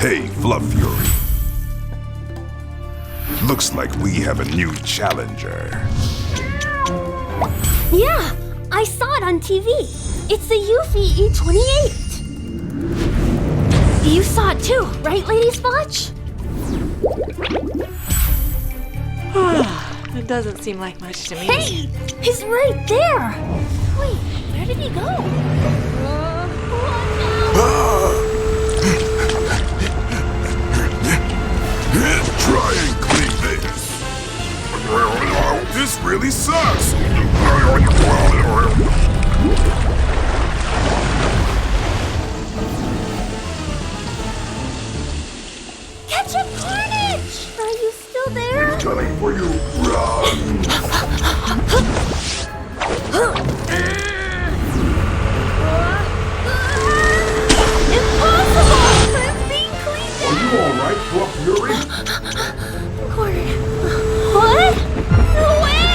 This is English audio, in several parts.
Hey, Fluff Fury. Looks like we have a new challenger. Yeah, I saw it on TV. It's the Eufy E28. You saw it too, right, Lady Spotch? It doesn't seem like much to me. Hey, he's right there. Wait, where did he go? Try and clean this. This really sucks. Ketchup Carnage! Are you still there? Coming for you. Run. Impossible! I'm being cleaned Are you all right, Fluff Fury? Corner. What? No way!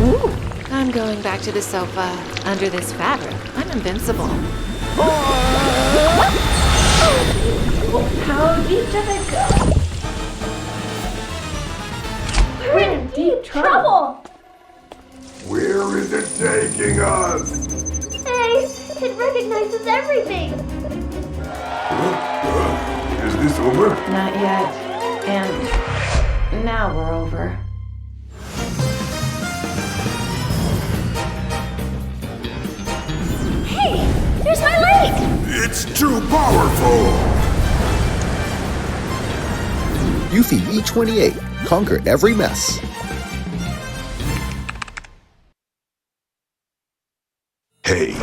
Ooh, I'm going back to the sofa. Under this fabric, I'm invincible. How deep does it go? We're in deep trouble! Where is it taking us? Hey, it recognizes everything! Is this over? Not yet. And now we're over. Hey, there's my leg! It's too powerful! Eufy E28. Conquer every mess. Hey,